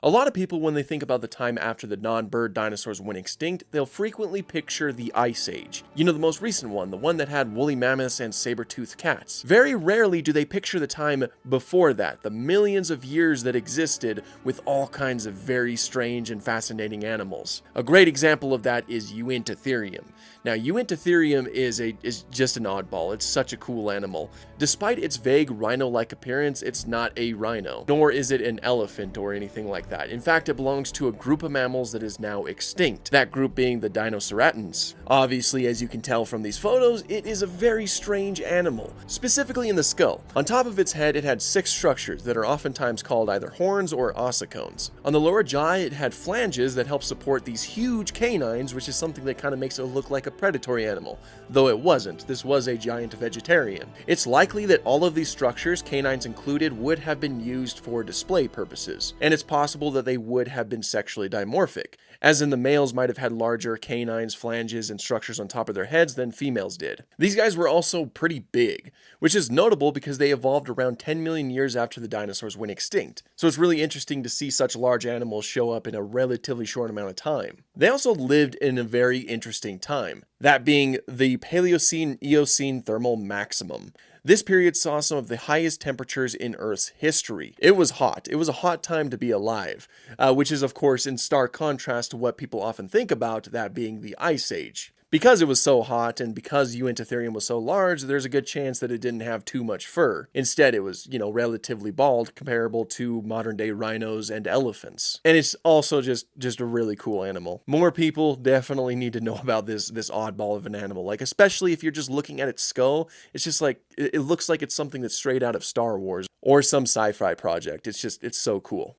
A lot of people, when they think about the time after the non-bird dinosaurs went extinct, they'll frequently picture the Ice Age. You know, the most recent one, the one that had woolly mammoths and saber-toothed cats. Very rarely do they picture the time before that, the millions of years that existed with all kinds of very strange and fascinating animals. A great example of that is Uintatherium. Now, Uintatherium is just an oddball. It's such a cool animal. Despite its vague rhino-like appearance, it's not a rhino, nor is it an elephant or anything like that. In fact, it belongs to a group of mammals that is now extinct, that group being the Dinoceratans. Obviously, as you can tell from these photos, it is a very strange animal, specifically in the skull. On top of its head, it had 6 structures that are oftentimes called either horns or ossicones. On the lower jaw, it had flanges that help support these huge canines, which is something that kind of makes it look like a predatory animal, though it wasn't. This was a giant vegetarian. It's likely that all of these structures, canines included, would have been used for display purposes, and it's possible that they would have been sexually dimorphic, as in the males might have had larger canines, flanges, and structures on top of their heads than females did. These guys were also pretty big, which is notable because they evolved around 10 million years after the dinosaurs went extinct, so it's really interesting to see such large animals show up in a relatively short amount of time. They also lived in a very interesting time, that being the Paleocene-Eocene thermal maximum. This period saw some of the highest temperatures in Earth's history. It was hot. It was a hot time to be alive, which is of course in stark contrast to what people often think about, that being the Ice Age. Because it was so hot and because Uintatherium was so large, there's a good chance that it didn't have too much fur. Instead, it was, relatively bald, comparable to modern day rhinos and elephants. And it's also just a really cool animal. More people definitely need to know about this oddball of an animal. Like, especially if you're just looking at its skull, it's just like, it looks like it's something that's straight out of Star Wars or some sci-fi project. It's so cool.